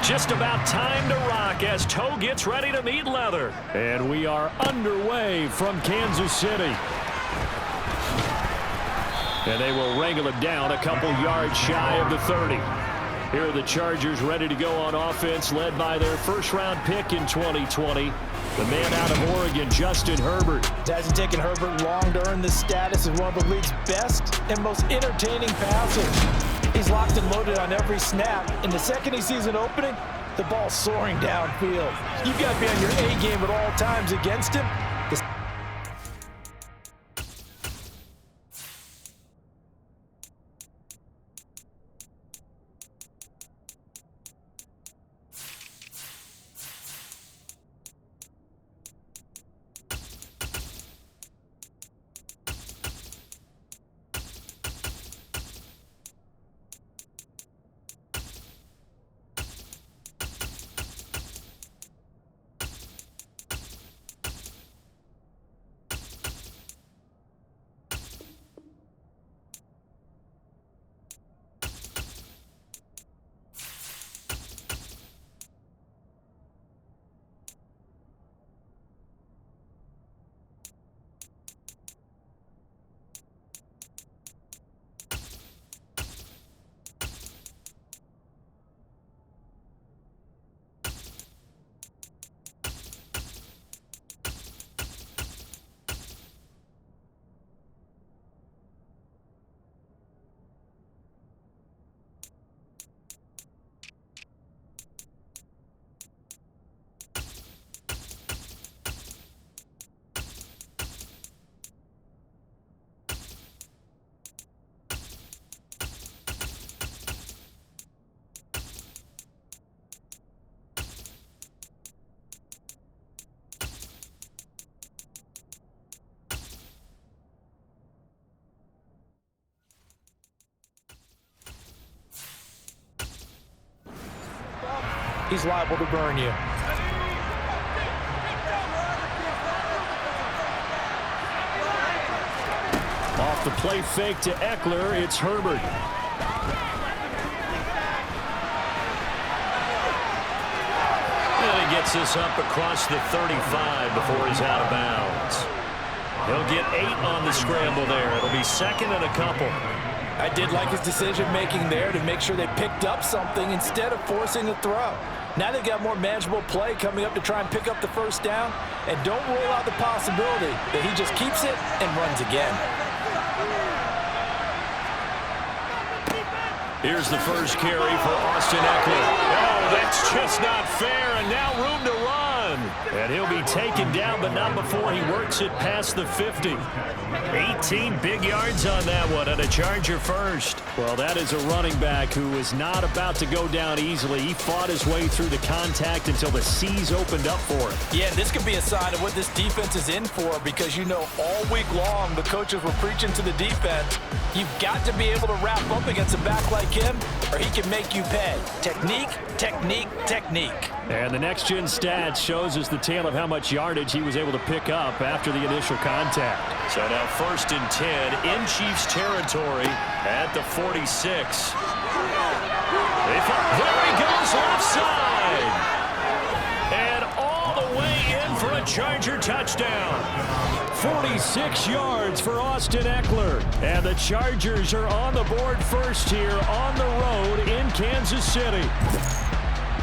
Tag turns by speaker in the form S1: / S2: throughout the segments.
S1: Just about time to rock as toe gets ready to meet leather. And we are underway from Kansas City. And they will wrangle it down a couple yards shy of the 30. Here are the Chargers ready to go on offense, led by their first-round pick in 2020. The man out of Oregon, Justin Herbert.
S2: It hasn't taken Herbert long to earn this status as one of the league's best and most entertaining passers. He's locked and loaded on every snap. And the second he sees an opening, the ball's soaring downfield. You've got to be on your A game at all times against him. He's liable to burn you.
S1: Off the play fake to Eckler, it's Herbert. And he gets this up across the 35 before he's out of bounds. He'll get 8 on the scramble there. It'll be second and a couple.
S2: I did like his decision-making there to make sure they picked up something instead of forcing a throw. Now they've got more manageable play coming up to try and pick up the first down. And don't rule out the possibility that he just keeps it and runs again.
S1: Here's the first carry for Austin Eckler. Oh, that's just not fair, and now room to run. And he'll be taken down, but not before he works it past the 50. 18 big yards on that one, and a Charger first. Well, that is a running back who is not about to go down easily. He fought his way through the contact until the C's opened up for him.
S2: Yeah, this could be a sign of what this defense is in for, because you know all week long the coaches were preaching to the defense. You've got to be able to wrap up against a back like him, or he can make you pay. Technique, technique, technique.
S1: And the next-gen stats shows us the tale of how much yardage he was able to pick up after the initial contact. So now 1st and 10 in Chiefs territory at the 46. There he goes left side. And all the way in for a Charger touchdown. 46 yards for Austin Eckler. And the Chargers are on the board first here on the road in Kansas City.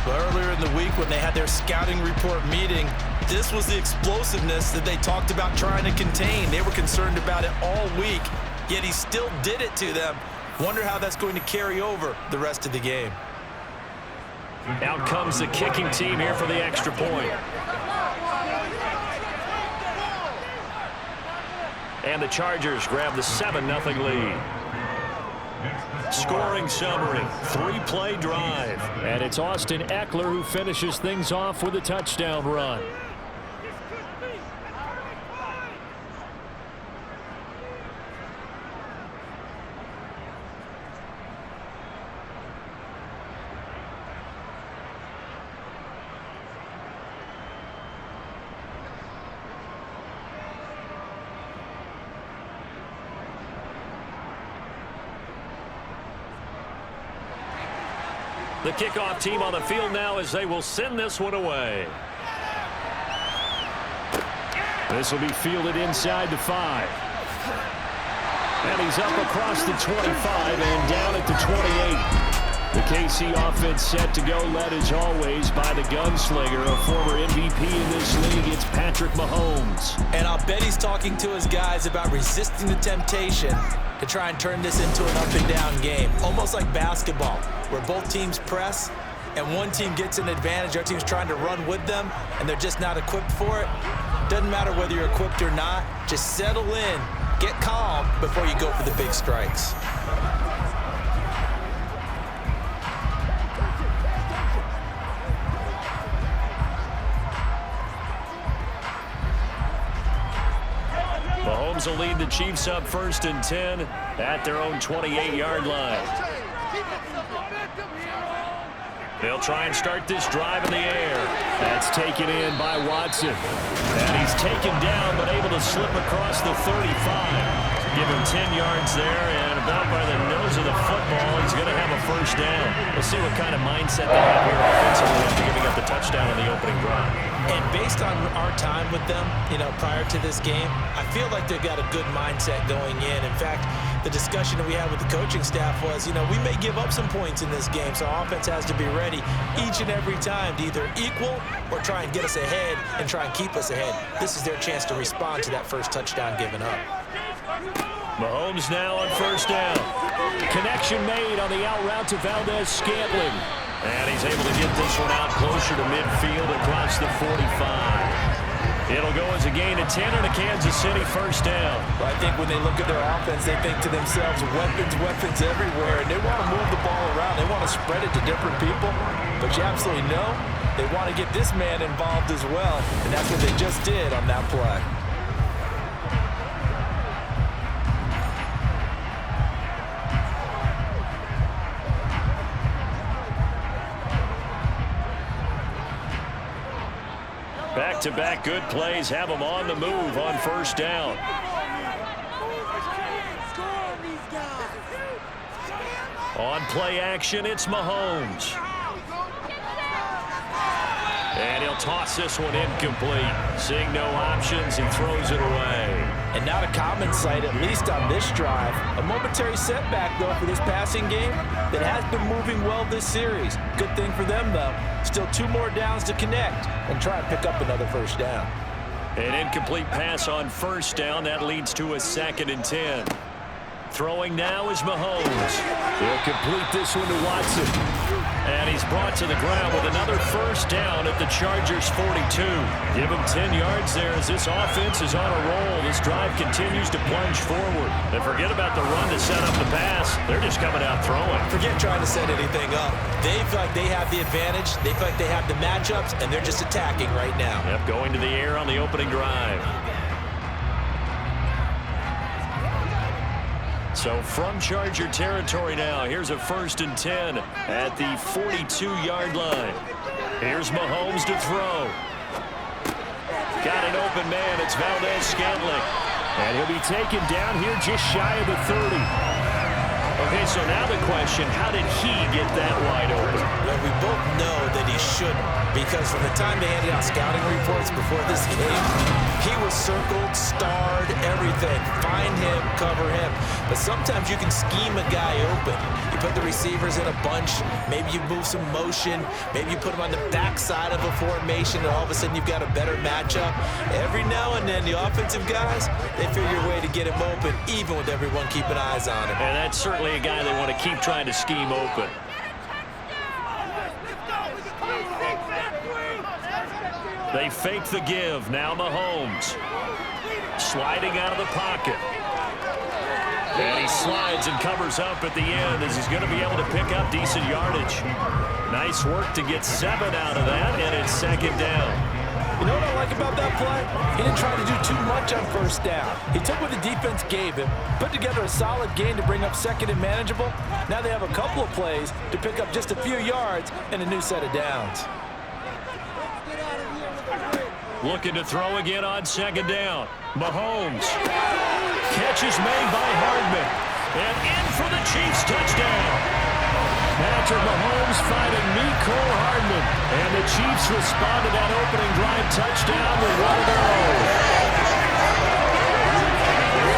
S2: Earlier in the week when they had their scouting report meeting, this was the explosiveness that they talked about trying to contain. They were concerned about it all week, yet he still did it to them. Wonder how that's going to carry over the rest of the game.
S1: Out comes the kicking team here for the extra point. And the Chargers grab the 7-0 lead. Scoring summary, 3-play drive. And it's Austin Eckler who finishes things off with a touchdown run. The kickoff team on the field now as they will send this one away. This will be fielded inside the 5. And he's up across the 25 and down at the 28. The KC offense set to go, led as always by the gunslinger, a former MVP in this league. It's Patrick Mahomes.
S2: And I'll bet he's talking to his guys about resisting the temptation to try and turn this into an up-and-down game. Almost like basketball, where both teams press and one team gets an advantage, our team's trying to run with them, and they're just not equipped for it. Doesn't matter whether you're equipped or not. Just settle in, get calm before you go for the big strikes.
S1: Mahomes will lead the Chiefs up 1st and 10 at their own 28-yard line. They'll try and start this drive in the air. That's taken in by Watson. And he's taken down but able to slip across the 35. Give him 10 yards there, and about by the nose of the football, he's going to have a 1st down. We'll see what kind of mindset they have here offensively after giving up the touchdown on the opening drive.
S2: And based on our time with them, prior to this game, I feel like they've got a good mindset going in. In fact, the discussion that we had with the coaching staff was, we may give up some points in this game, so our offense has to be ready each and every time to either equal or try and get us ahead and try and keep us ahead. This is their chance to respond to that first touchdown given up.
S1: Mahomes now on 1st down. Connection made on the out route to Valdez-Scantling. And he's able to get this one out closer to midfield across the 45. It'll go as a gain of 10 and a Kansas City 1st down.
S2: Well, I think when they look at their offense, they think to themselves, weapons everywhere, and they want to move the ball around. They want to spread it to different people, but you absolutely know they want to get this man involved as well, and that's what they just did on that play.
S1: Back-to-back good plays have them on the move on 1st down. On play action, it's Mahomes. And he'll toss this one incomplete. Seeing no options, he throws it away.
S2: And not a common sight, at least on this drive. A momentary setback, though, for this passing game that has been moving well this series. Good thing for them, though. Still 2 more downs to connect and try and pick up another 1st down.
S1: An incomplete pass on 1st down. That leads to a 2nd and 10. Throwing now is Mahomes. He'll complete this one to Watson. And he's brought to the ground with another 1st down at the Chargers' 42. Give him 10 yards there as this offense is on a roll. This drive continues to plunge forward. And forget about the run to set up the pass. They're just coming out throwing.
S2: Forget trying to set anything up. They feel like they have the advantage. They feel like they have the matchups, and they're just attacking right now.
S1: Yep, going to the air on the opening drive. So from Charger territory now, here's a 1st and 10 at the 42-yard line. Here's Mahomes to throw. Got an open man. It's Valdez-Scantling. And he'll be taken down here just shy of the 30. Okay, so now the question, how did he get that wide open?
S2: Well, we both know that he shouldn't, because from the time they handed out scouting reports before this game, he was circled, starred, everything. Find him, cover him. But sometimes you can scheme a guy open. You put the receivers in a bunch. Maybe you move some motion. Maybe you put them on the backside of a formation, and all of a sudden you've got a better matchup. Every now and then, the offensive guys, they figure a way to get him open, even with everyone keeping eyes on him.
S1: And that's certainly a guy they want to keep trying to scheme open. They fake the give. Now Mahomes. Sliding out of the pocket. And he slides and covers up at the end as he's going to be able to pick up decent yardage. Nice work to get 7 out of that, and it's 2nd down.
S2: You know what I like about that play? He didn't try to do too much on 1st down. He took what the defense gave him, put together a solid gain to bring up 2nd and manageable. Now they have a couple of plays to pick up just a few yards and a new set of downs.
S1: Looking to throw again on 2nd down. Mahomes. Catch is made by Hardman. And in for the Chiefs touchdown. And Patrick Mahomes finding Mecole Hardman. And the Chiefs respond to that opening drive touchdown with one of their own.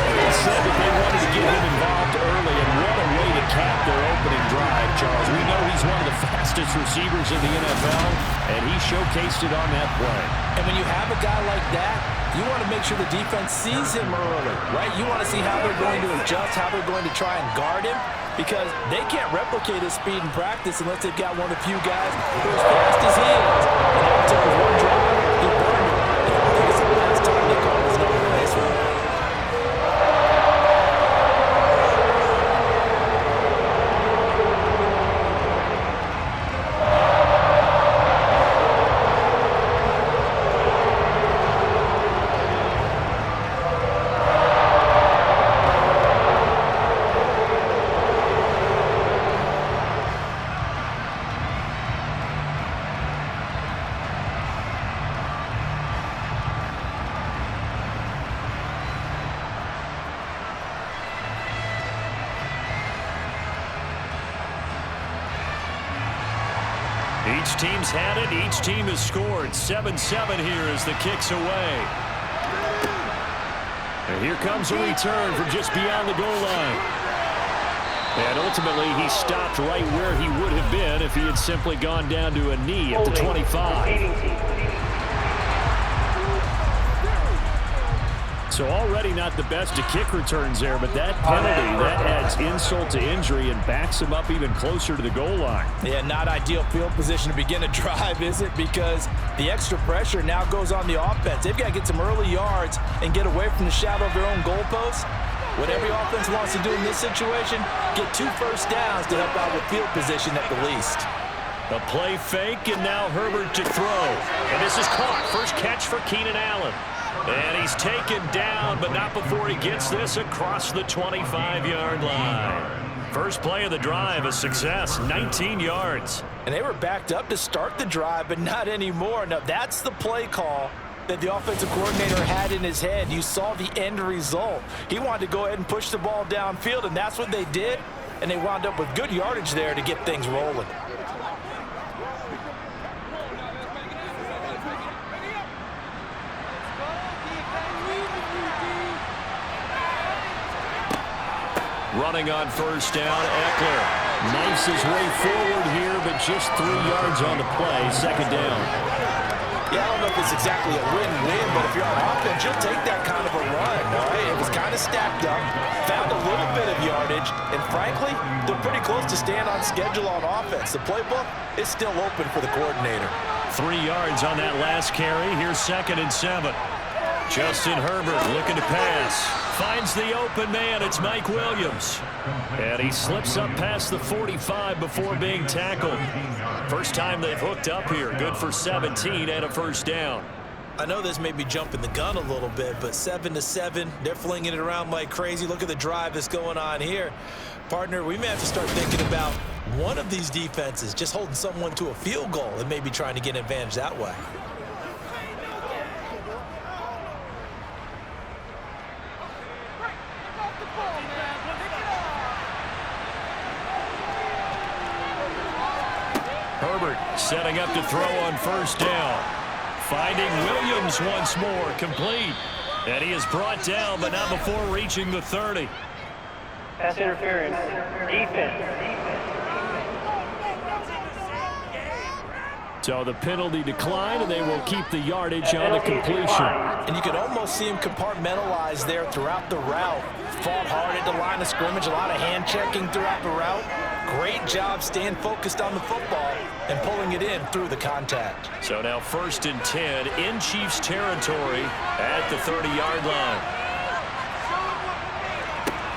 S1: They said that they wanted to get him involved early, and what a way to cap their opening drive, Charles. We know he's one of the fastest receivers in the NFL, and he showcased it on that play.
S2: And when you have a guy like that, you want to make sure the defense sees him early, right? You want to see how they're going to adjust, how they're going to try and guard him, because they can't replicate his speed in practice unless they've got one of the few guys who are as fast as he is. And that took one drive, he burned it. And I think it's the last time they called his number in this one.
S1: Each team's had it. Each team has scored. 7-7 here as the kick's away. And here comes a return from just beyond the goal line. And ultimately, he stopped right where he would have been if he had simply gone down to a knee at the 25. So already not the best of kick returns there, but that penalty, that adds insult to injury and backs him up even closer to the goal line.
S2: Yeah, not ideal field position to begin a drive, is it? Because the extra pressure now goes on the offense. They've got to get some early yards and get away from the shadow of their own goalposts. What every offense wants to do in this situation, get 2 first downs to help out with field position at the least.
S1: A play fake, and now Herbert to throw. And this is caught. First catch for Keenan Allen. And he's taken down, but not before he gets this across the 25-yard line. First play of the drive, a success, 19 yards.
S2: And they were backed up to start the drive, but not anymore. Now, that's the play call that the offensive coordinator had in his head. You saw the end result. He wanted to go ahead and push the ball downfield, and that's what they did. And they wound up with good yardage there to get things rolling.
S1: Running on first down, Eckler knifes his way forward here, but just 3 yards on the play, second down.
S2: Yeah, I don't know if it's exactly a win-win, but if you're on offense, you'll take that kind of a run, all right? It was kind of stacked up, found a little bit of yardage, and frankly, they're pretty close to staying on schedule on offense. The playbook is still open for the coordinator.
S1: 3 yards on that last carry. Here's 2nd and 7. Justin Herbert looking to pass. Finds the open man. It's Mike Williams. And he slips up past the 45 before being tackled. First time they've hooked up here. Good for 17 and a first down.
S2: I know this may be jumping the gun a little bit, but 7-7, they're flinging it around like crazy. Look at the drive that's going on here. Partner, we may have to start thinking about one of these defenses just holding someone to a field goal and maybe trying to get an advantage that way.
S1: Herbert setting up to throw on first down. Finding Williams once more, complete. And he is brought down, but not before reaching the 30.
S3: Pass interference. Defense.
S1: So the penalty declined, and they will keep the yardage on the completion.
S2: And you could almost see him compartmentalize there throughout the route. Fought hard at the line of scrimmage, a lot of hand checking throughout the route. Great job staying focused on the football and pulling it in through the contact.
S1: So now 1st and 10 in Chiefs territory at the 30-yard line.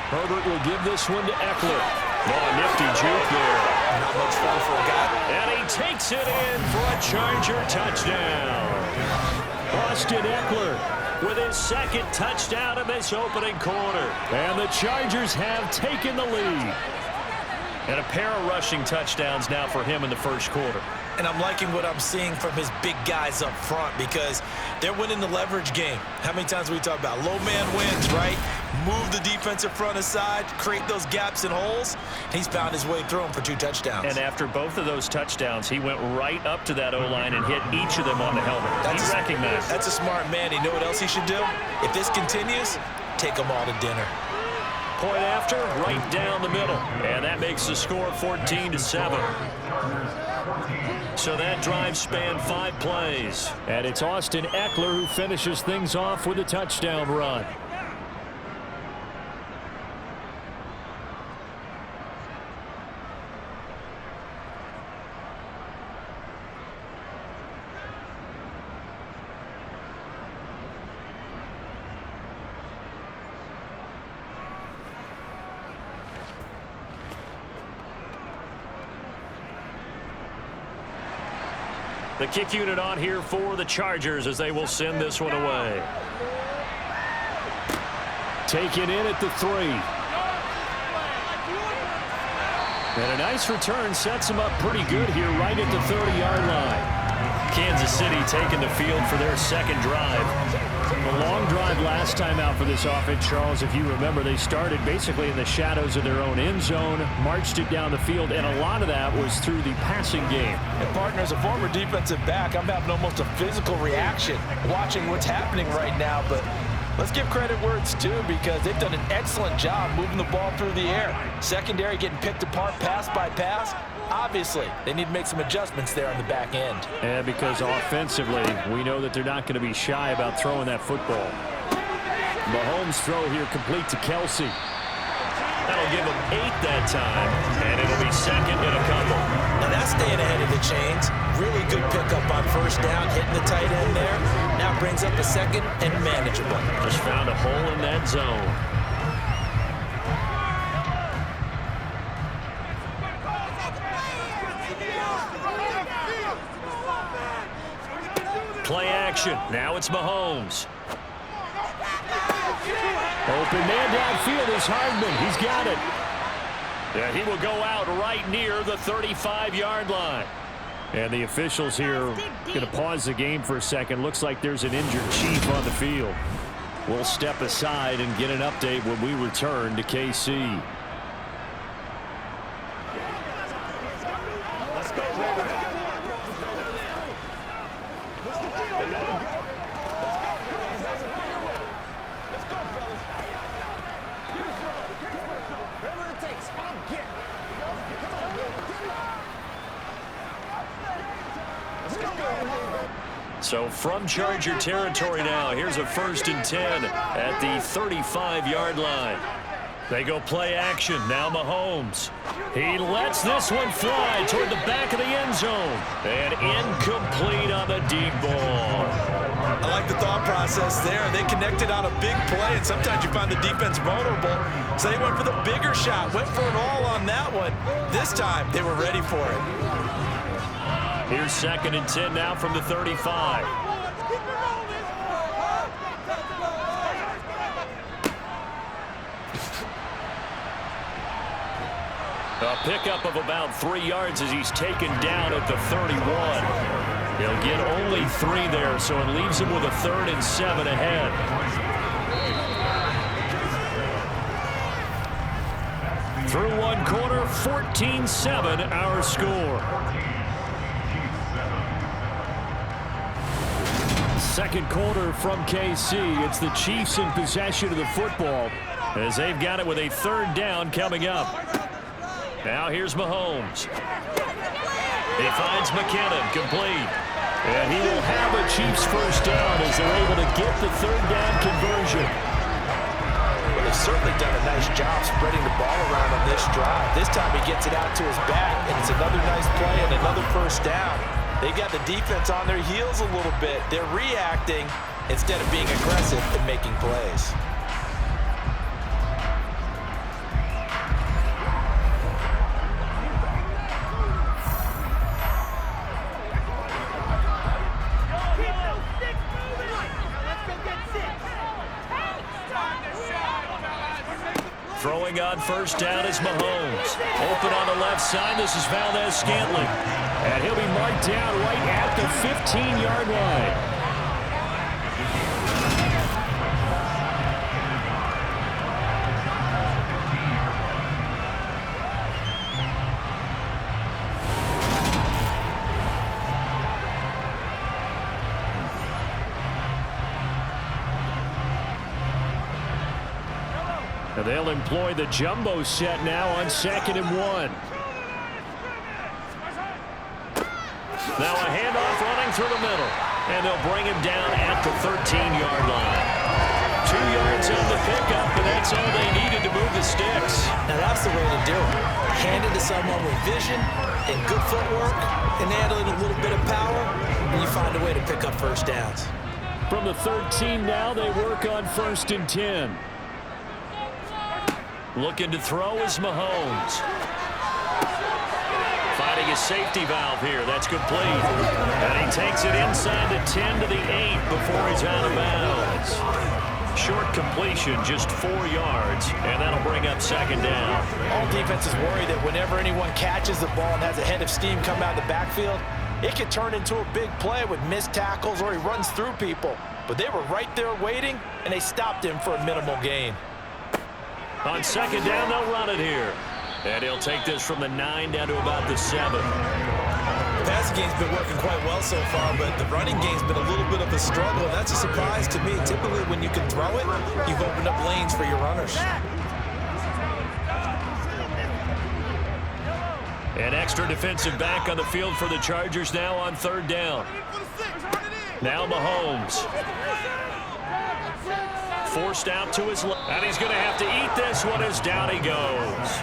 S1: Herbert will give this one to Eckler. Oh, nifty juke there.
S2: Not much fun for a guy.
S1: And he takes it in for a Charger touchdown. Austin Eckler with his 2nd touchdown in this opening quarter. And the Chargers have taken the lead. And a pair of rushing touchdowns now for him in the first quarter.
S2: and I'm liking what I'm seeing from his big guys up front because they're winning the leverage game. How many times we talk about low man wins, right? Move the defensive front aside, create those gaps and holes. He's found his way through them for 2 touchdowns.
S1: And after both of those touchdowns, he went right up to that O-line and hit each of them on the helmet. He recognized.
S2: That's a smart man. You know what else he should do? If this continues, take them all to dinner.
S1: Point after, right down the middle. And that makes the score 14-7. So that drive spanned 5 plays. And it's Austin Eckler who finishes things off with a touchdown run. The kick unit on here for the Chargers as they will send this one away. Taken in at the 3. And a nice return sets him up pretty good here right at the 30-yard line. Kansas City taking the field for their second drive. A long drive last time out for this offense, Charles. If you remember, they started basically in the shadows of their own end zone, marched it down the field, and a lot of that was through the passing game.
S2: And partner, as a former defensive back, I'm having almost a physical reaction watching what's happening right now. But let's give credit where it's due because they've done an excellent job moving the ball through the air. Secondary getting picked apart pass by pass. Obviously, they need to make some adjustments there on the back end.
S1: And because offensively, we know that they're not going to be shy about throwing that football. Mahomes' throw here complete to Kelsey. That'll give him 8 that time, and it'll be second and a couple.
S2: Now that's staying ahead of the chains. Really good pickup on first down, hitting the tight end there. Now brings up a second and manageable.
S1: Just found a hole in that zone. Play action. Now it's Mahomes. Open man downfield is Hardman. He's got it. Yeah, he will go out right near the 35-yard line. And the officials here going to pause the game for a second. Looks like there's an injured Chief on the field. We'll step aside and get an update when we return to KC. So from Charger territory now, here's a 1st and 10 at the 35-yard line. They go play action. Now Mahomes. He lets this one fly toward the back of the end zone. And incomplete on the deep ball.
S2: I like the thought process there. They connected on a big play, and sometimes you find the defense vulnerable. So they went for the bigger shot, went for it all on that one. This time, they were ready for it.
S1: Here's 2nd and 10 now from the 35. A pickup of about 3 yards as he's taken down at the 31. He'll get only 3 there, so it leaves him with a 3rd and 7 ahead. Through 1 quarter, 14-7 our score. Second quarter from KC. It's the Chiefs in possession of the football as they've got it with a 3rd down coming up. Now here's Mahomes. He finds McKinnon, complete. And he will have a Chiefs 1st down as they're able to get the 3rd down conversion.
S2: Well, they've certainly done a nice job spreading the ball around on this drive. This time he gets it out to his back, and it's another nice play and another 1st down. They've got the defense on their heels a little bit. They're reacting instead of being aggressive and making plays.
S1: Throwing on first down is Mahomes. Open on the left side. This is Valdez-Scantling. And he'll be marked down right at the 15-yard line. And they'll employ the jumbo set now on 2nd and 1. Now a handoff running through the middle. And they'll bring him down at the 13-yard line. 2 yards on the pickup, and that's all they needed to move the sticks.
S2: Now that's the way to do it. Hand it to someone with vision and good footwork, and add in a little bit of power, and you find a way to pick up first downs.
S1: From the 13 now, they work on 1st and 10. Looking to throw is Mahomes. Finding a safety valve here. That's complete. And he takes it inside the 10 to the 8 before he's out of bounds. Short completion, just 4 yards, and that'll bring up 2nd down.
S2: All defenses worry that whenever anyone catches the ball and has a head of steam come out of the backfield, it can turn into a big play with missed tackles or he runs through people. But they were right there waiting, and they stopped him for a minimal gain.
S1: On 2nd down, they'll run it here. And he'll take this from the 9 down to about the 7.
S2: The passing game's been working quite well so far, but the running game's been a little bit of a struggle. That's a surprise to me. Typically, when you can throw it, you've opened up lanes for your runners.
S1: An extra defensive back on the field for the Chargers now on 3rd down. Now Mahomes. Forced out to his left, and he's going to have to eat this one as down he goes.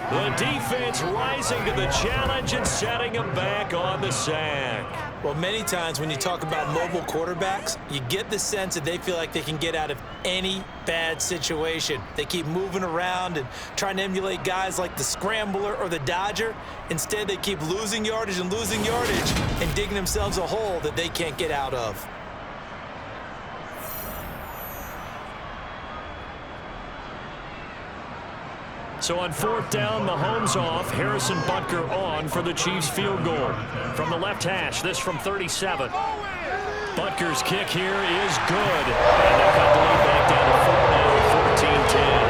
S1: The defense rising to the challenge and setting him back on the sack.
S2: Well, many times when you talk about mobile quarterbacks, you get the sense that they feel like they can get out of any bad situation. They keep moving around and trying to emulate guys like the Scrambler or the Dodger. Instead, they keep losing yardage and digging themselves a hole that they can't get out of.
S1: So on 4th down, Mahomes off, Harrison Butker on for the Chiefs field goal. From the left hash, this from 37. Butker's kick here is good. And they'll cut the lead back down to 4 now, 14-10.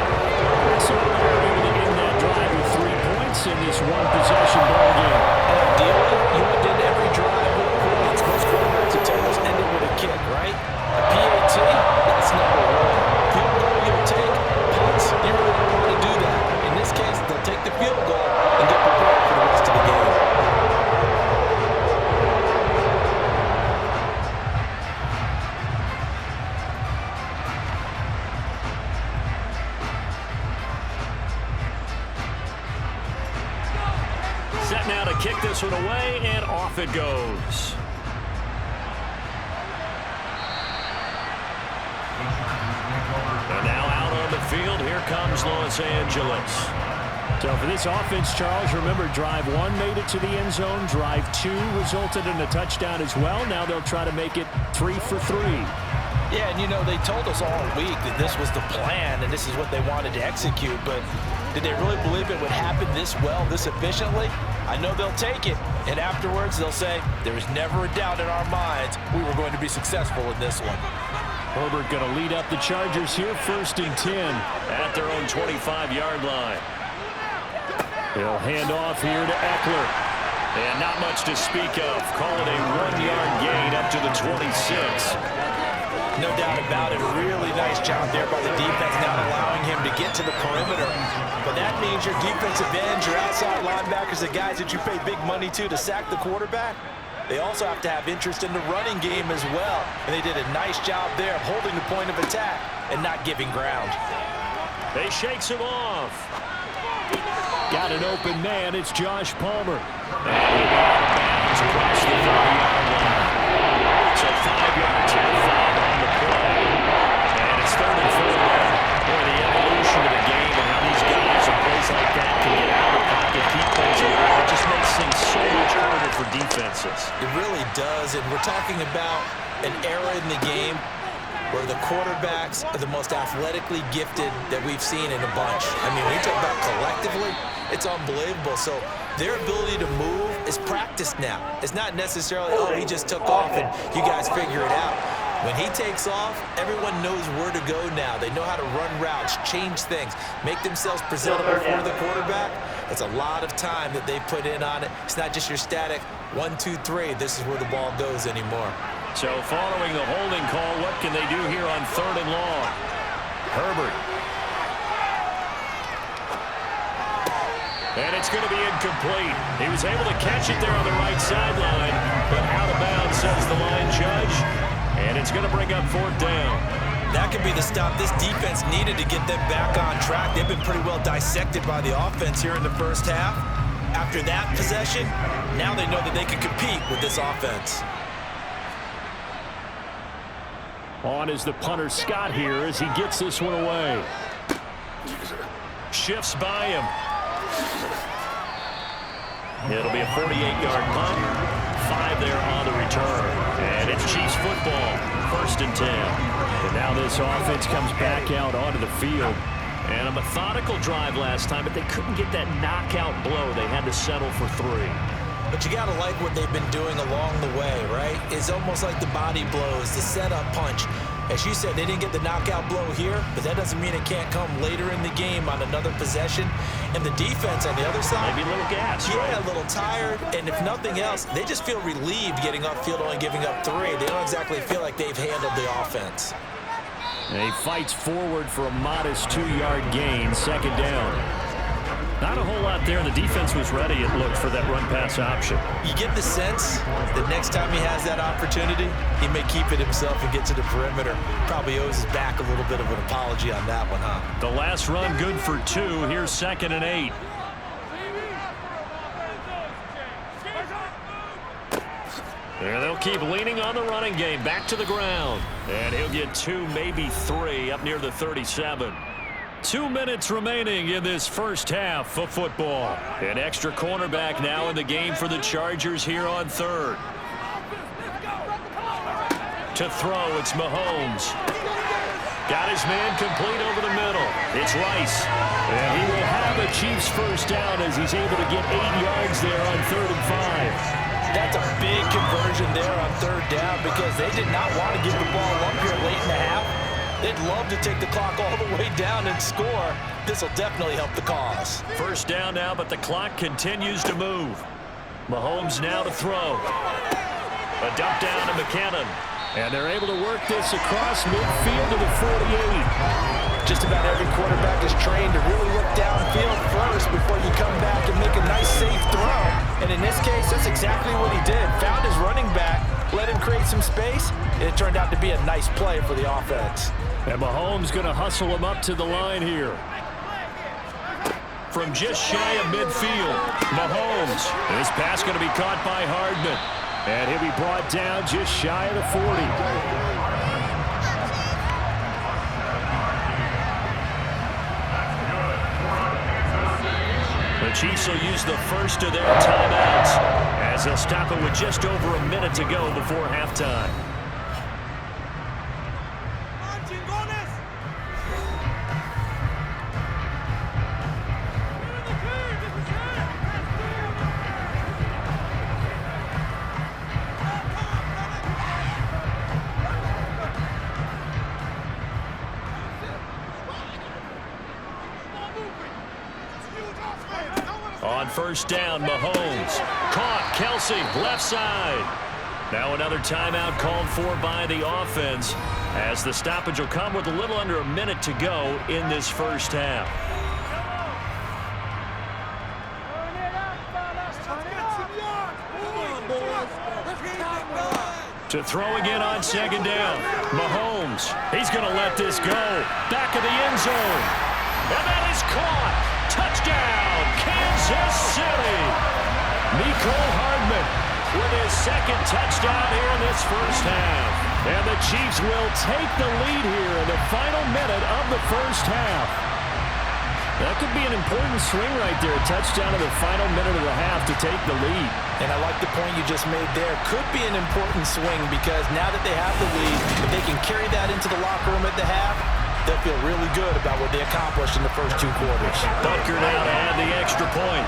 S1: So they're able to end that drive with 3 points in this one-possession ball game.
S2: Ideally, you would end every drive with points. Most quarterbacks would tell us end it with a kick, right? A PAT, that's number 1. Field goal you'll take, punts, you really don't want to do that. In this case, they'll take the field goal and get prepared for the rest of the game.
S1: Set now to kick this one away, and off it goes. And now out on the field, here comes Los Angeles. So for this offense, Charles, remember drive 1 made it to the end zone. Drive 2 resulted in a touchdown as well. Now they'll try to make it 3 for 3.
S2: Yeah, and you know, they told us all week that this was the plan and this is what they wanted to execute, but did they really believe it would happen this well, this efficiently? I know they'll take it, and afterwards they'll say, there was never a doubt in our minds we were going to be successful in this one.
S1: Herbert going to lead up the Chargers here, 1st and 10 at their own 25-yard line. He'll hand off here to Eckler. And not much to speak of. Call it a 1-yard gain up to the 26.
S2: No doubt about it. A really nice job there by the defense, not allowing him to get to the perimeter. But that means your defensive ends, your outside linebackers, the guys that you pay big money to sack the quarterback, they also have to have interest in the running game as well. And they did a nice job there of holding the point of attack and not giving ground.
S1: They shakes him off. Got an open man. It's Josh Palmer. And he bounds across the 30-yard line. So 5 yards here, 5 on the play. And it's 3rd and 4 now. Boy, the evolution of the game and how these guys in plays like that can get out of the pocket, keep plays alive. It just makes things so much harder for defenses.
S2: It really does, and we're talking about an era in the game where the quarterbacks are the most athletically gifted that we've seen in a bunch. I mean, when you talk about collectively, it's unbelievable. So their ability to move is practiced now. It's not necessarily, oh, he just took off and you guys figure it out. When he takes off, everyone knows where to go now. They know how to run routes, change things, make themselves presentable for the quarterback. It's a lot of time that they put in on it. It's not just your static 1, 2, 3. This is where the ball goes anymore.
S1: So following the holding call, what can they do here on 3rd and long? Herbert. And it's going to be incomplete. He was able to catch it there on the right sideline, but out of bounds, says the line judge. And it's going to bring up 4th down.
S2: That could be the stop this defense needed to get them back on track. They've been pretty well dissected by the offense here in the first half. After that possession, now they know that they can compete with this offense.
S1: On is the punter Scott here as he gets this one away. Shifts by him. It'll be a 48-yard punt. 5 there on the return. And it's Chiefs football. 1st and 10. And now this offense comes back out onto the field. And a methodical drive last time, but they couldn't get that knockout blow. They had to settle for 3.
S2: But you got to like what they've been doing along the way, right? It's almost like the body blows, the setup punch. As you said, they didn't get the knockout blow here, but that doesn't mean it can't come later in the game on another possession. And the defense on the other side,
S1: maybe a little gas,
S2: yeah,
S1: right?
S2: A little tired. And if nothing else, they just feel relieved getting upfield, only giving up 3. They don't exactly feel like they've handled the offense.
S1: And he fights forward for a modest 2-yard gain, 2nd down. Not a whole lot there. The defense was ready, it looked, for that run-pass option.
S2: You get the sense that next time he has that opportunity, he may keep it himself and get to the perimeter. Probably owes his back a little bit of an apology on that one, huh?
S1: The last run good for 2. Here's 2nd and 8. And they'll keep leaning on the running game. Back to the ground. And he'll get 2, maybe 3, up near the 37. 2 minutes remaining in this first half of football. An extra cornerback now in the game for the Chargers here on 3rd. To throw, it's Mahomes. Got his man complete over the middle. It's Rice. And he will have a Chiefs first down as he's able to get 8 yards there on 3rd and 5.
S2: That's a big conversion there on 3rd down because they did not want to give the ball up here late in the half. They'd love to take the clock all the way down and score. This will definitely help the cause.
S1: First down now, but the clock continues to move. Mahomes now to throw. A dump down to McKinnon. And they're able to work this across midfield to the 48.
S2: Just about every quarterback is trained to really look downfield first before you come back and make a nice, safe throw. And in this case, that's exactly what he did. Found his running back, let him create some space, and it turned out to be a nice play for the offense.
S1: And Mahomes going to hustle him up to the line here. From just shy of midfield, Mahomes. This pass going to be caught by Hardman. And he'll be brought down just shy of the 40. The Chiefs will use the first of their timeouts as they'll stop it with just over a minute to go before halftime. On first down, Mahomes. Caught, Kelsey, left side. Now another timeout called for by the offense as the stoppage will come with a little under a minute to go in this first half. To throw again on second down. Mahomes, he's going to let this go. Back of the end zone. And that is caught. Touchdown, Kansas City. Mecole Hardman with his second touchdown here in this first half. And the Chiefs will take the lead here in the final minute of the first half. That could be an important swing right there. A touchdown in the final minute of the half to take the lead.
S2: And I like the point you just made there. Could be an important swing because now that they have the lead, if they can carry that into the locker room at the half, they'll feel really good about what they accomplished in the first 2 quarters.
S1: Bunker now to add the extra point.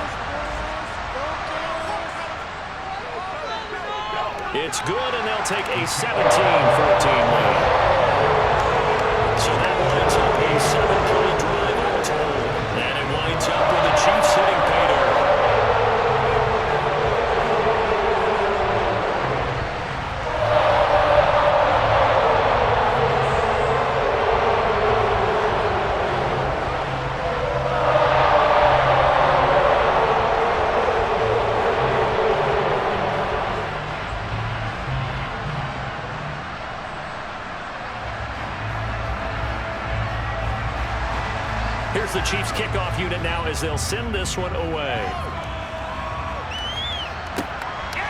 S1: It's good, and they'll take a 17-14 lead. So that winds up a 7-play drive all told. And it winds up with the Chiefs hitting pay dirt. Here's the Chiefs kickoff unit now as they'll send this one away.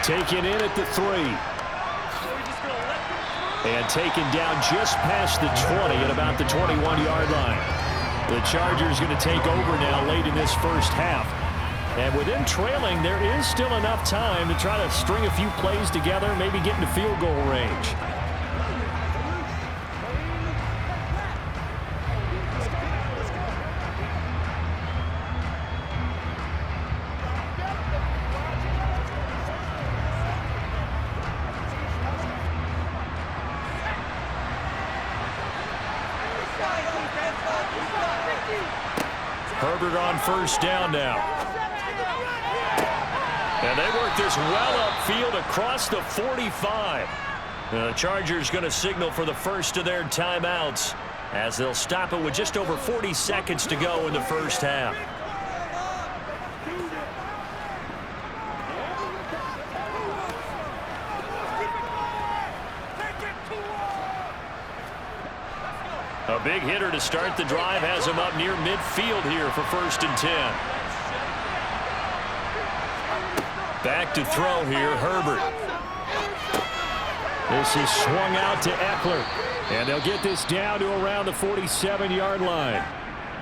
S1: Taken in at the 3. And taken down just past the 20 at about the 21-yard line. The Chargers going to take over now late in this first half. And with them trailing, there is still enough time to try to string a few plays together, maybe get into field goal range. Herbert on first down now. And they work this well upfield across the 45. The Chargers going to signal for the first of their timeouts as they'll stop it with just over 40 seconds to go in the first half. A big hitter to start the drive has him up near midfield here for 1st and 10. Back to throw here, Herbert. This is swung out to Eckler. And they'll get this down to around the 47-yard line.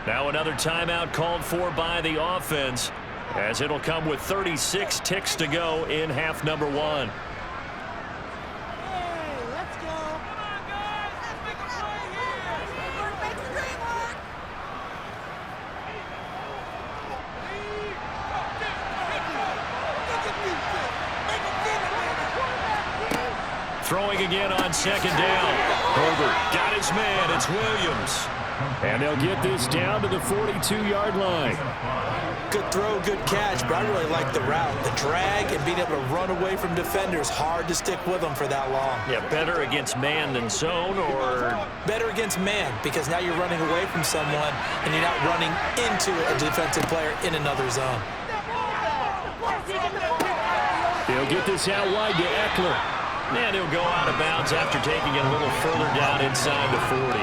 S1: Now another timeout called for by the offense as it'll come with 36 ticks to go in half number 1. Throwing again on second down. Herbert got his man. It's Williams. And they'll get this down to the 42-yard line.
S2: Good throw, good catch, but I really like the route. The drag and being able to run away from defenders, hard to stick with them for that long.
S1: Yeah, better against man than zone, or?
S2: Better against man, because now you're running away from someone and you're not running into a defensive player in another zone.
S1: They'll get this out wide to Eckler. And he'll go out of bounds after taking it a little further down inside the 40.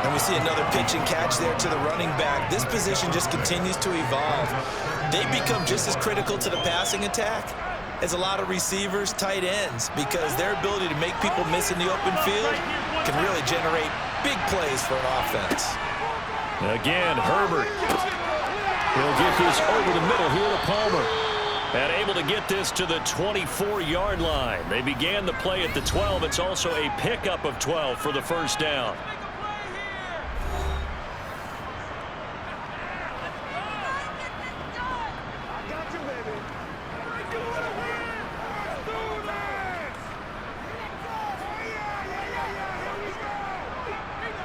S2: And we see another pitch and catch there to the running back. This position just continues to evolve. They become just as critical to the passing attack as a lot of receivers, tight ends, because their ability to make people miss in the open field can really generate big plays for an offense.
S1: Again, Herbert. He'll get this over the middle here to Palmer. And able to get this to the 24-yard line. They began the play at the 12. It's also a pickup of 12 for the first down.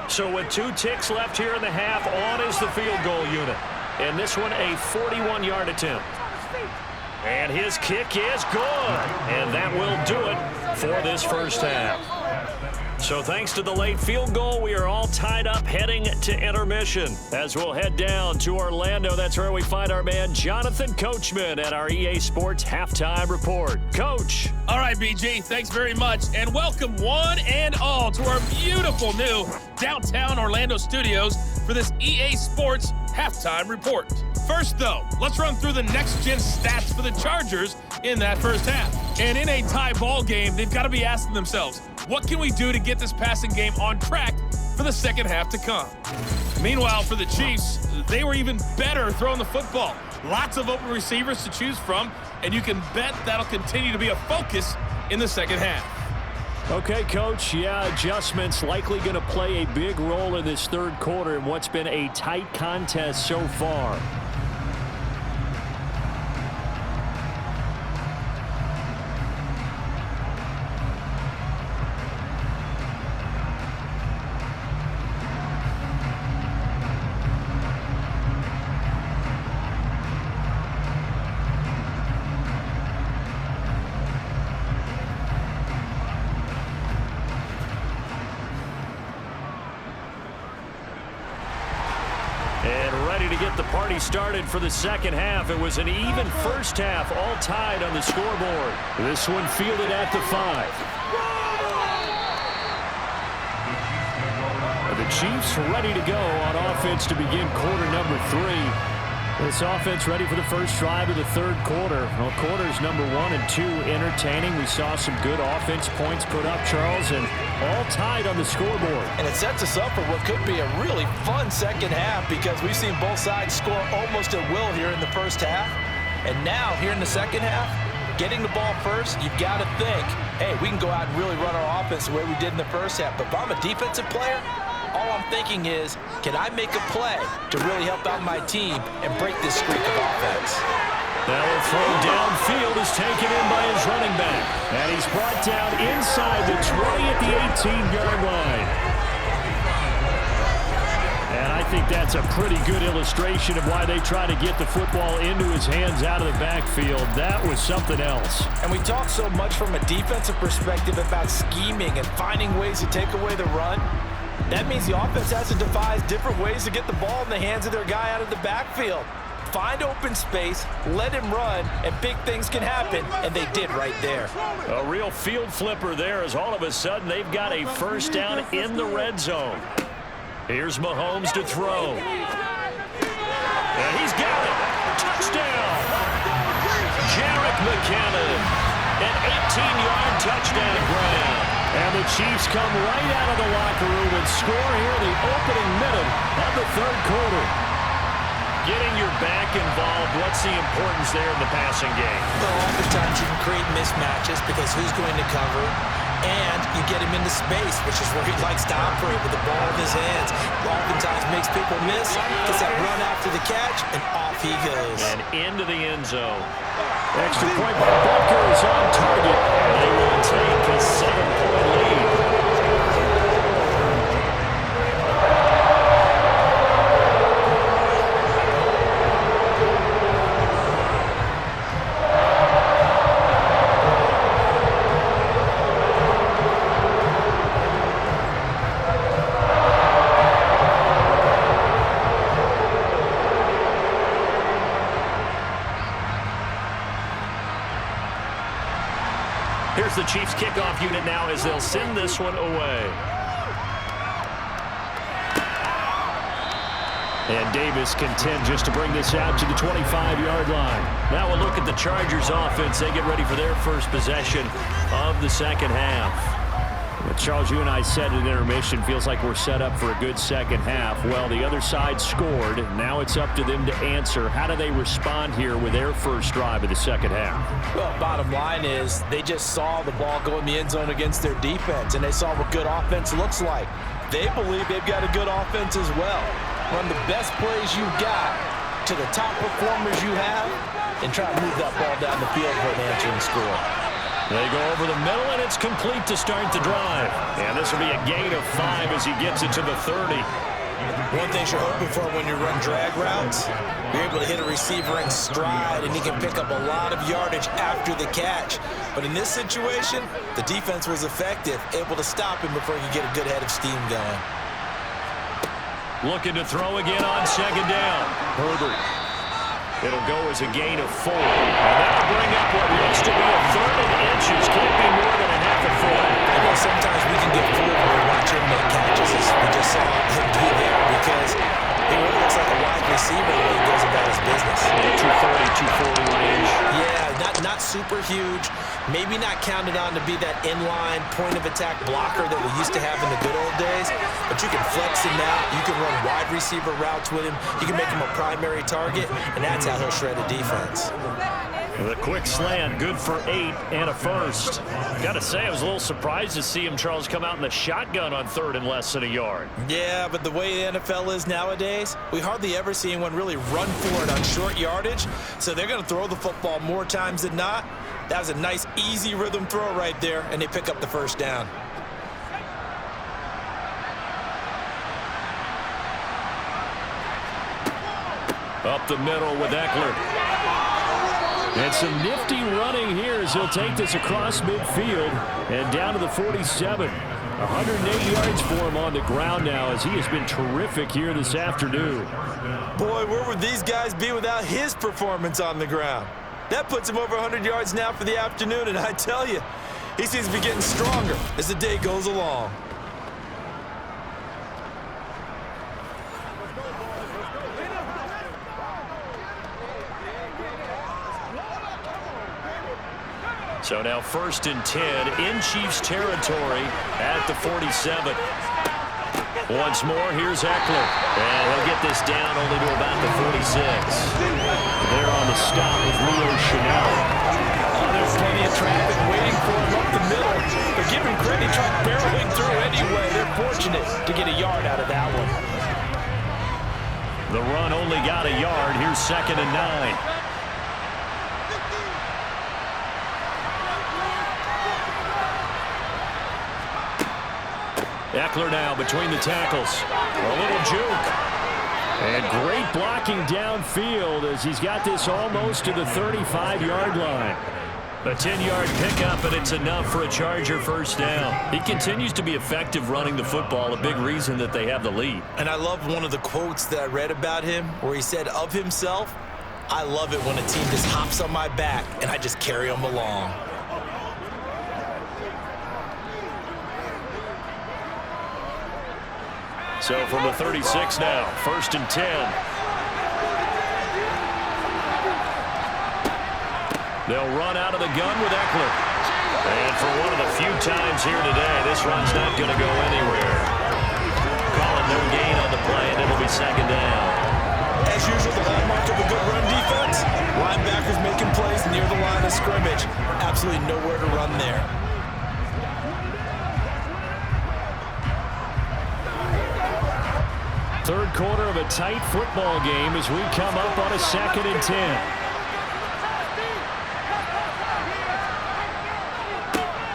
S1: So with 2 ticks left here in the half, on is the field goal unit. And this one a 41-yard attempt. And his kick is good. And that will do it for this first half. So thanks to the late field goal, we are all tied up heading to intermission. As we'll head down to Orlando, that's where we find our man Jonathan Coachman at our EA Sports Halftime Report. Coach.
S4: All right, BG, thanks very much. And welcome one and all to our beautiful new downtown Orlando studios for this EA Sports Halftime Report. First, though, let's run through the next-gen stats for the Chargers in that first half. And in a tie ball game, they've got to be asking themselves, what can we do to get this passing game on track for the second half to come? Meanwhile, for the Chiefs, they were even better throwing the football. Lots of open receivers to choose from, and you can bet that'll continue to be a focus in the second half.
S1: Okay, Coach, yeah, adjustments likely going to play a big role in this third quarter in what's been a tight contest so far. And ready to get the party started for the second half. It was an even first half, all tied on the scoreboard. This one fielded at the 5. The Chiefs ready to go on offense to begin quarter number 3. This offense ready for the first drive of the third quarter. Well, quarters number 1 and 2 entertaining. We saw some good offense points put up, Charles, and all tied on the scoreboard.
S2: And it sets us up for what could be a really fun second half because we've seen both sides score almost at will here in the first half. And now, here in the second half, getting the ball first, you've got to think, hey, we can go out and really run our offense the way we did in the first half. But if I'm a defensive player, all I'm thinking is, can I make a play to really help out my team and break this streak of offense?
S1: Now a throw downfield is taken in by his running back. And he's brought down inside the 20 at the 18-yard line. And I think that's a pretty good illustration of why they try to get the football into his hands out of the backfield. That was something else.
S2: And we talk so much from a defensive perspective about scheming and finding ways to take away the run. That means the offense has to devise different ways to get the ball in the hands of their guy out of the backfield. Find open space, let him run, and big things can happen, and they did right there.
S1: A real field flipper there as all of a sudden they've got a first down in the red zone. Here's Mahomes to throw. And he's got it. Touchdown. Jarek McCammon. An 18-yard touchdown grab. And the Chiefs come right out of the locker room and score here in the opening minute of the third quarter. Getting your back involved, what's the importance there in the passing game?
S2: Well, oftentimes you can create mismatches because who's going to cover, and you get him into space, which is where he likes to operate with the ball in his hands. Oftentimes makes people miss, gets that run after the catch, and off he goes.
S1: And into the end zone. Extra point by Butker is on target. And they will take a 7-point lead. Here's the Chiefs kickoff unit now as they'll send this one away. And Davis content just to bring this out to the 25-yard line. Now we'll look at the Chargers offense. They get ready for their first possession of the second half. But Charles, you and I said at intermission, feels like we're set up for a good second half. Well, the other side scored. Now it's up to them to answer. How do they respond here with their first drive of the second half?
S2: Well, bottom line is they just saw the ball go in the end zone against their defense, and they saw what good offense looks like. They believe they've got a good offense as well. Run the best plays you've got to the top performers you have and try to move that ball down the field for an answering score.
S1: They go over the middle, and it's complete to start the drive. And this will be a gain of 5 as he gets it to the 30.
S2: One thing you're hoping for when you run drag routes, you're able to hit a receiver in stride, and he can pick up a lot of yardage after the catch. But in this situation, the defense was effective, able to stop him before he could get a good head of steam going.
S1: Looking to throw again on second down. Herbert. It'll go as a gain of 4. And that'll bring up what looks to be a third and inches. Can't be more than a half a foot.
S2: I know sometimes we can get fooled when we watch him make catches, as we just saw him do there, because he really looks like a wide receiver when he goes about his business.
S1: 230, 240 range.
S2: Yeah, not super huge, maybe not counted on to be that inline point-of-attack blocker that we used to have in the good old days, but you can flex him out. You can run wide receiver routes with him. You can make him a primary target, and that's how he'll shred a defense.
S1: The quick slant, good for 8 and a first. Got to say, I was a little surprised to see him, Charles, come out in the shotgun on 3rd and less than a yard.
S2: Yeah, but the way the NFL is nowadays, we hardly ever see anyone really run for it on short yardage, so they're going to throw the football more times than not. That was a nice, easy rhythm throw right there, and they pick up the first down.
S1: Up the middle with Eckler. And some nifty running here as he'll take this across midfield and down to the 47. 108 yards for him on the ground now as he has been terrific here this afternoon.
S2: Boy, where would these guys be without his performance on the ground? That puts him over 100 yards now for the afternoon, and I tell you, he seems to be getting stronger as the day goes along.
S1: So now 1st and 10 in Chiefs territory at the 47. Once more, here's Eckler. And he'll get this down only to about the 46. There on the stop with Leo Chanel.
S2: Oh, there's plenty of traffic waiting for him up the middle. But give him credit, he tried barreling through anyway. They're fortunate to get a yard out of that one.
S1: The run only got a yard. Here's 2nd and 9. Eckler now between the tackles. A little juke. And great blocking downfield as he's got this almost to the 35-yard line. A 10-yard pickup, and it's enough for a Charger first down. He continues to be effective running the football, a big reason that they have the lead.
S2: And I love one of the quotes that I read about him where he said of himself, "I love it when a team just hops on my back and I just carry them along."
S1: So from the 36 now, 1st and 10. They'll run out of the gun with Eckler. And for one of the few times here today, this run's not going to go anywhere. Calling no gain on the play, and it'll be 2nd down.
S2: As usual, the hallmark of a good run defense, linebackers making plays near the line of scrimmage. Absolutely nowhere to run there.
S1: Third quarter of a tight football game as we come up on a 2nd and 10.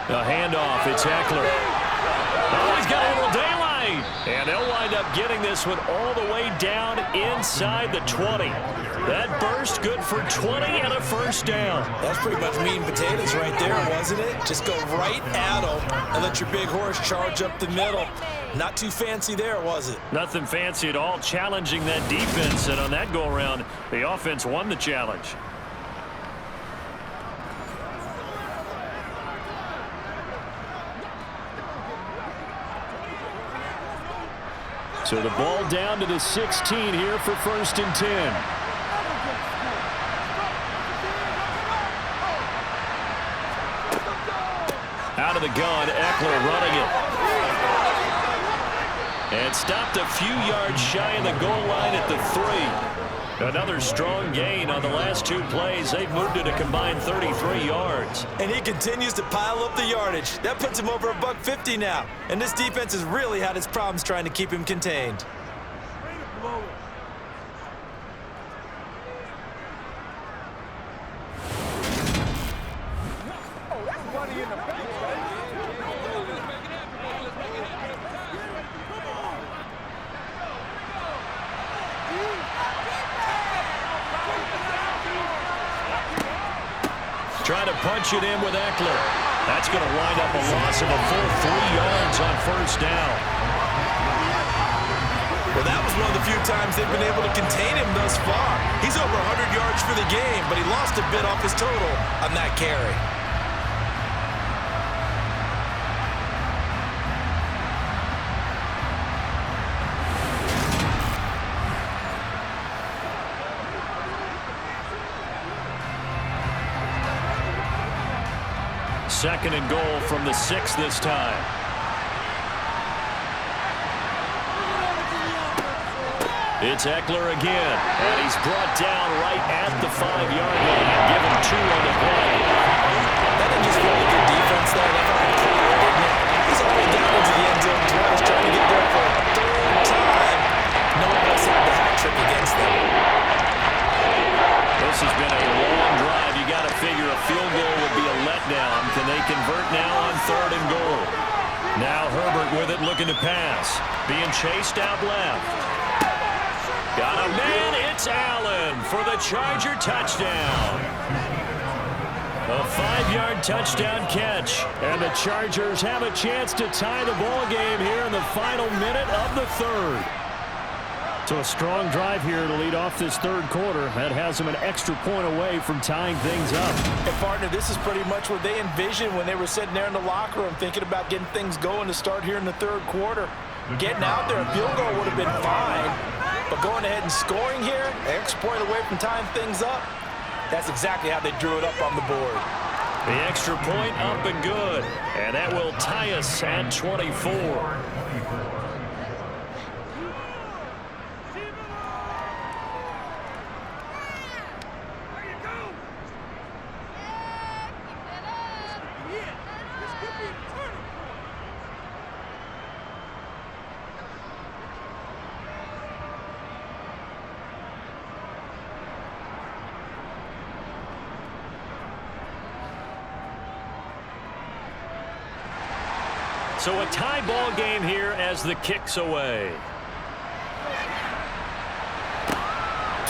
S1: A handoff, it's Eckler. Oh, he's got a little daylight. And they'll wind up getting this one all the way down inside the 20. That burst good for 20 and a first down.
S2: That's pretty much meat and potatoes right there, wasn't it? Just go right at them and let your big horse charge up the middle. Not too fancy there, was it?
S1: Nothing fancy at all, challenging that defense. And on that go-around, the offense won the challenge. So the ball down to the 16 here for 1st and 10. Out of the gun, Eckler running it. And stopped a few yards shy of the goal line at the 3. Another strong gain on the last 2 plays. They've moved it a combined 33 yards.
S2: And he continues to pile up the yardage. That puts him over $150 now. And this defense has really had its problems trying to keep him contained.
S1: Trying to punch it in with Eckler. That's going to wind up a loss of a full 3 yards on first down.
S2: Well, that was one of the few times they've been able to contain him thus far. He's over 100 yards for the game, but he lost a bit off his total on that carry.
S1: 2nd and goal from the 6 this time. It's Eckler again, and he's brought down right at the 5-yard line, given 2 on the play.
S2: That didn't just feel like good defense there. That felt like clear, didn't it? He's already down into the end zone twice, trying to get there for a 3rd time. No one else had the hat trick against them.
S1: This has been a long drive. You got to figure a field goal would be a letdown. Can they convert now on 3rd and goal? Now Herbert with it, looking to pass. Being chased out left. Got a man, it's Allen for the Charger touchdown. A 5-yard touchdown catch. And the Chargers have a chance to tie the ball game here in the final minute of the 3rd. So a strong drive here to lead off this 3rd quarter. That has them an extra point away from tying things up.
S2: And partner, this is pretty much what they envisioned when they were sitting there in the locker room thinking about getting things going to start here in the 3rd quarter. Getting out there, a field goal would have been fine. But going ahead and scoring here, an extra point away from tying things up, that's exactly how they drew it up on the board.
S1: The extra point up and good. And that will tie us at 24. So a tie ball game here as the kick's away.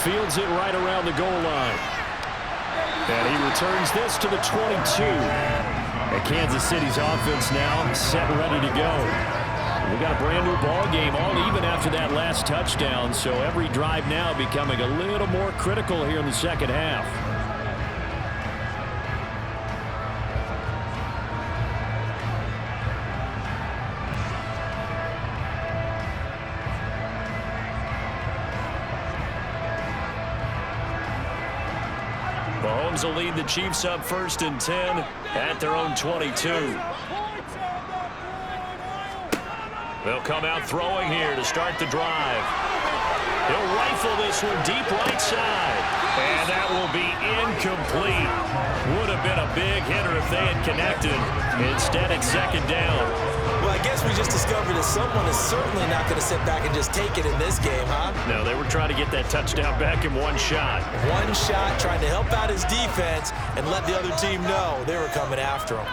S1: Fields it right around the goal line. And he returns this to the 22. And Kansas City's offense now set and ready to go. We got a brand new ball game, all even after that last touchdown. So every drive now becoming a little more critical here in the 2nd half. Mahomes will lead the Chiefs up 1st and 10 at their own 22. They'll come out throwing here to start the drive. He'll rifle this one deep right side. And that will be incomplete. Would have been a big hitter if they had connected. Instead, it's 2nd down.
S2: Well, I guess we just discovered that someone is certainly not going to sit back and just take it in this game, huh?
S1: No, they were trying to get that touchdown back in one shot.
S2: One shot, trying to help out his defense and let the other team know they were coming after him.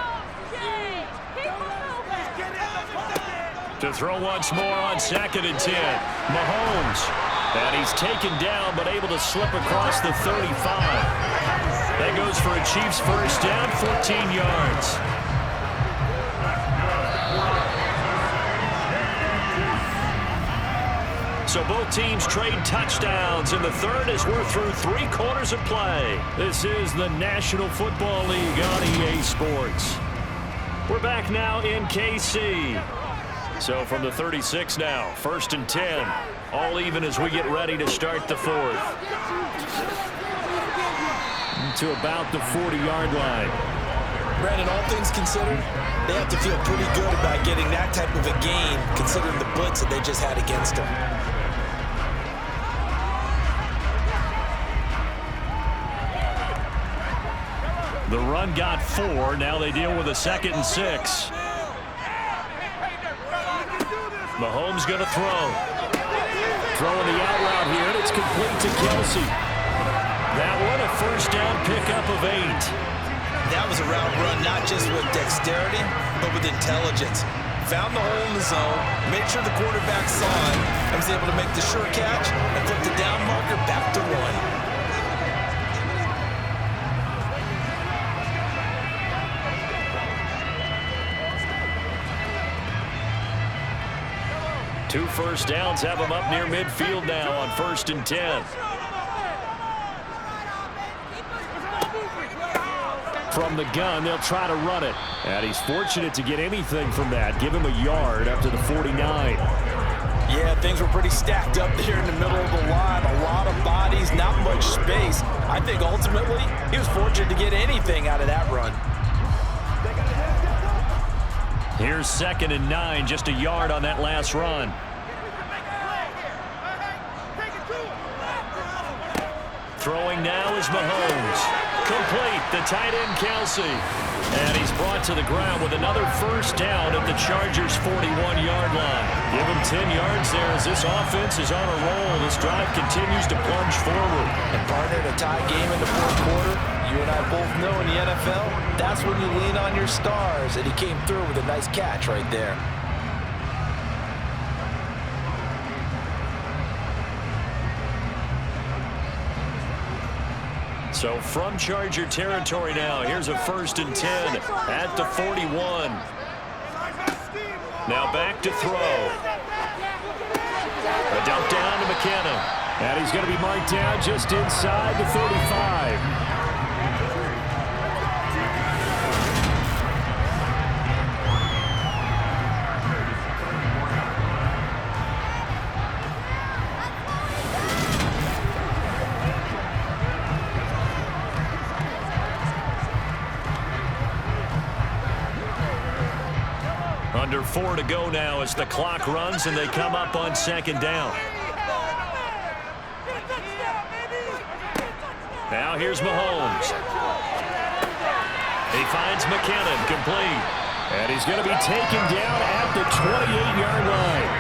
S1: To throw once more on 2nd and 10. Mahomes. And he's taken down, but able to slip across the 35. That goes for a Chiefs 1st down, 14 yards. So both teams trade touchdowns in the 3rd as we're through 3 quarters of play. This is the National Football League on EA Sports. We're back now in KC. So from the 36 now, 1st and 10. All even as we get ready to start the 4th. To about the 40-yard line.
S2: Brandon, all things considered, they have to feel pretty good about getting that type of a gain, considering the blitz that they just had against them.
S1: The run got 4. Now they deal with a 2nd and 6. Mahomes going to throw. Throwing the out route here, and it's complete to Kelsey. That one a 1st down pickup of 8.
S2: That was a route run not just with dexterity, but with intelligence. Found the hole in the zone, made sure the quarterback saw it, and was able to make the sure catch and flip the down marker back to 1.
S1: Two 1st downs have them up near midfield now on 1st and 10. From the gun, they'll try to run it. And he's fortunate to get anything from that. Give him a yard up to the 49.
S2: Yeah, things were pretty stacked up there in the middle of the line. A lot of bodies, not much space. I think ultimately he was fortunate to get anything out of that run.
S1: Here's 2nd and 9, just a yard on that last run. Throwing now is Mahomes. Complete, the tight end Kelsey. And he's brought to the ground with another first down at the Chargers' 41-yard line. Give him 10 yards there as this offense is on a roll. This drive continues to plunge forward.
S2: And partner, in a tie game in the fourth quarter, you and I both know in the NFL, that's when you lean on your stars. And he came through with a nice catch right there.
S1: So from Charger territory now, here's a 1st and 10 at the 41. Now back to throw. A dump down to McKinnon. And he's going to be marked down just inside the 35. Under 4 to go now as the clock runs and they come up on 2nd down. Now here's Mahomes. He finds McKinnon, complete. And he's going to be taken down at the 28-yard line.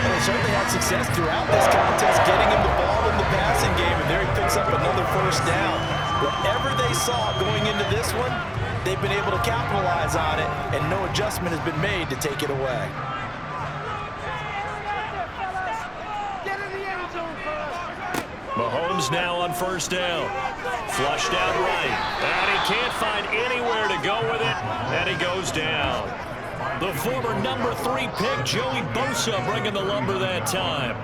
S2: Well, he certainly had success throughout this contest, getting him the ball in the passing game, and there he picks up another first down. Whatever they saw going into this one, they've been able to capitalize on it, and no adjustment has been made to take it away.
S1: Mahomes now on 1st down. Flushed out right. And he can't find anywhere to go with it, and he goes down. The former number 3 pick, Joey Bosa, bringing the lumber that time.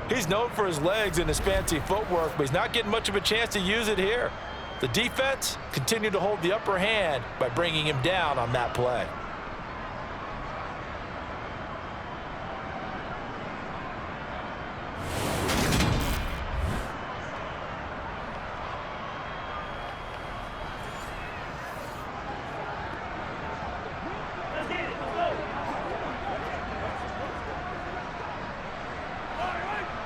S2: He's known for his legs and his fancy footwork, but he's not getting much of a chance to use it here. The defense continued to hold the upper hand by bringing him down on that play.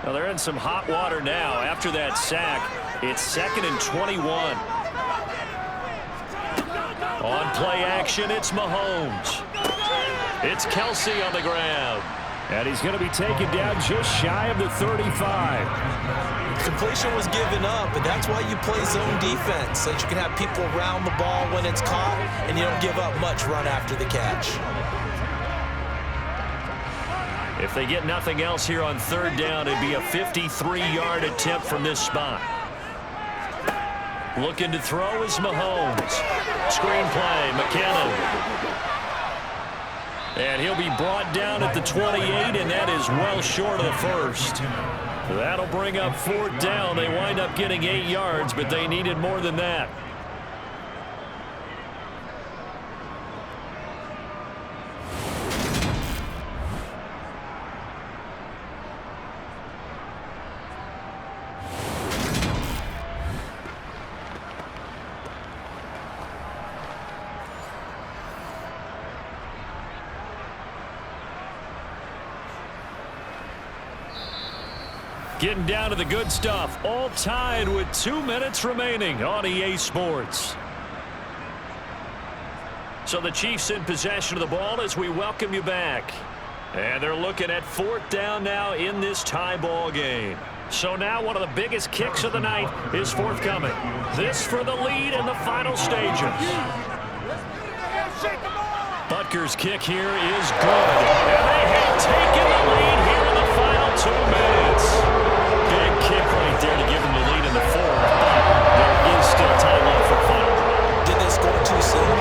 S1: Well, they're in some hot water now. After that sack, it's 2nd and 21. On play action, it's Mahomes. It's Kelsey on the ground. And he's going to be taken down just shy of the 35.
S2: Completion was given up, and that's why you play zone defense, so that you can have people around the ball when it's caught, and you don't give up much run after the catch.
S1: If they get nothing else here on 3rd down, it'd be a 53-yard attempt from this spot. Looking to throw is Mahomes. Screen play, McKinnon. And he'll be brought down at the 28, and that is well short of the first. That'll bring up 4th down. They wind up getting 8 yards, but they needed more than that. Getting down to the good stuff, all tied with 2 minutes remaining on EA Sports. So the Chiefs in possession of the ball as we welcome you back. And they're looking at 4th down now in this tie ball game. So now one of the biggest kicks of the night is forthcoming. This for the lead in the final stages. Butker's kick here is good. And they have taken the lead here in the final 2 minutes. Big kick right there to give them the lead in the 4th. But there is still time left for final drive.
S2: Did they score too soon?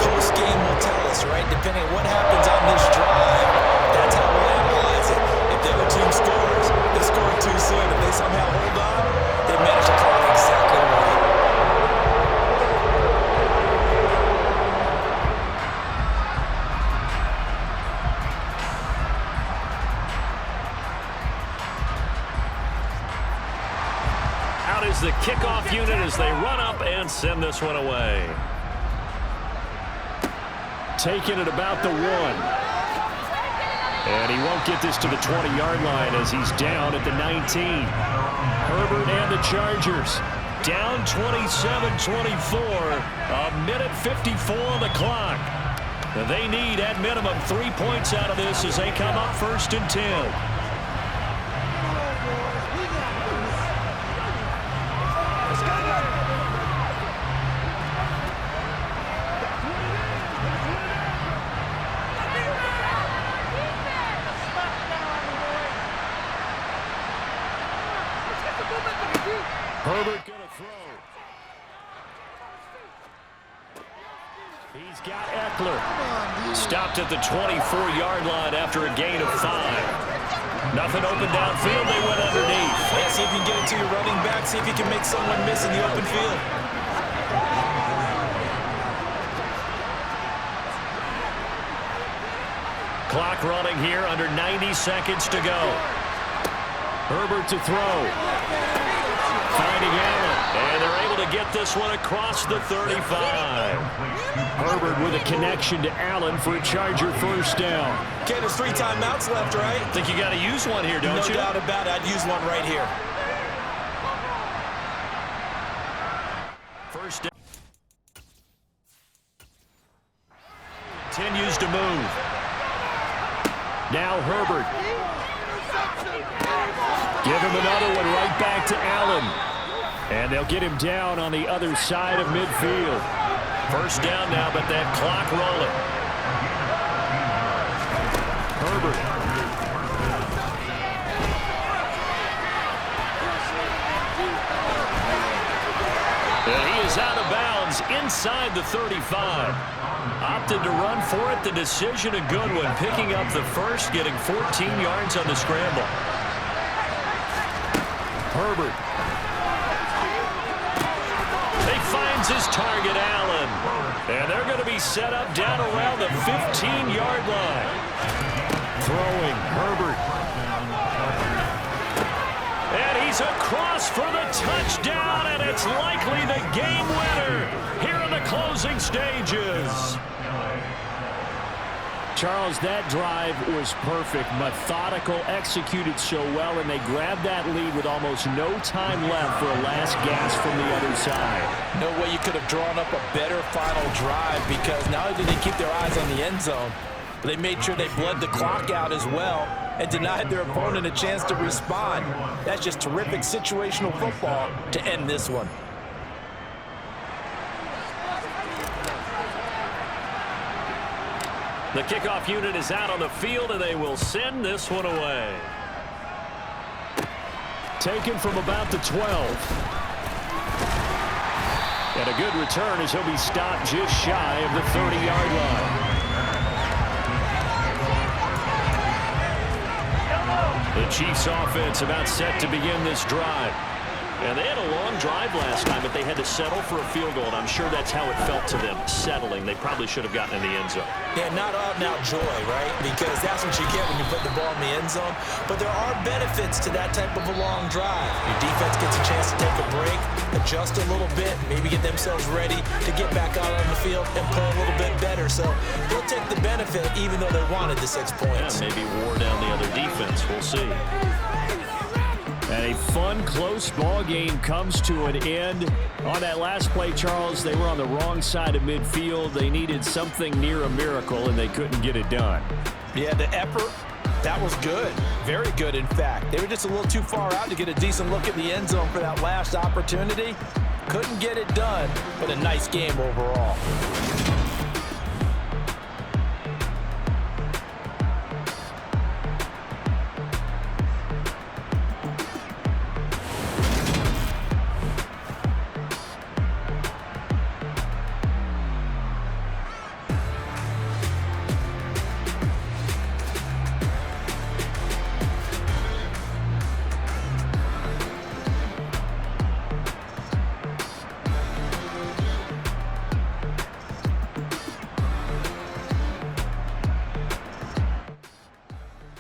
S2: Post-game will tell us, right? Depending on what happens on this drive, that's how we'll analyze it. If the other team scores, they scored too soon. If they somehow hold on, they manage to call it exactly right.
S1: Is the kickoff unit as they run up and send this one away. taken at about the 1. And he won't get this to the 20-yard line as he's down at the 19. Herbert and the Chargers down 27-24. A minute 54 on the clock. They need, at minimum, 3 points out of this as they come up 1st and 10. Herbert going to throw. He's got Eckler. Stopped at the 24-yard line after a gain of 5. Nothing open downfield. They went underneath.
S2: Yeah, see if you can get it to your running back. See if you can make someone miss in the open field.
S1: Clock running here, under 90 seconds to go. Herbert to throw. Finding Allen, and they're able to get this one across the 35. Herbert with a connection to Allen for a Charger first down.
S2: Okay, there's 3 timeouts left, right?
S1: Think you got to use one here, don't you?
S2: No doubt about it. I'd use one right here.
S1: First down. Continues to move. Now Herbert. Give him another one right back to Allen. And they'll get him down on the other side of midfield. First down now, but that clock rolling. Herbert. And he is out of bounds inside the 35. Opted to run for it. The decision a good one. Picking up the first, getting 14 yards on the scramble. Herbert. He finds his target, Allen. And they're going to be set up down around the 15-yard line. Throwing, Herbert. And he's across for the touchdown, and it's likely the game winner here in the closing stages. Charles, that drive was perfect, methodical, executed so well, and they grabbed that lead with almost no time left for a last gasp from the other side.
S2: No way you could have drawn up a better final drive, because not only did they keep their eyes on the end zone, but they made sure they bled the clock out as well and denied their opponent a chance to respond. That's just terrific situational football to end this one.
S1: The kickoff unit is out on the field, and they will send this one away. Taken from about the 12. And a good return as he'll be stopped just shy of the 30-yard line. The Chiefs offense about set to begin this drive. And they had a long drive last time, but they had to settle for a field goal, and I'm sure that's how it felt to them, settling. They probably should have gotten in the end zone.
S2: Yeah, not out-and-out joy, right? Because that's what you get when you put the ball in the end zone. But there are benefits to that type of a long drive. Your defense gets a chance to take a break, adjust a little bit, maybe get themselves ready to get back out on the field and play a little bit better. So they'll take the benefit even though they wanted the 6 points.
S1: Yeah, maybe wore down the other defense. We'll see. And a fun, close ball game comes to an end. On that last play, Charles, they were on the wrong side of midfield. They needed something near a miracle, and they couldn't get it done.
S2: Yeah, the effort, that was good. Very good, in fact. They were just a little too far out to get a decent look at the end zone for that last opportunity. Couldn't get it done, but a nice game overall.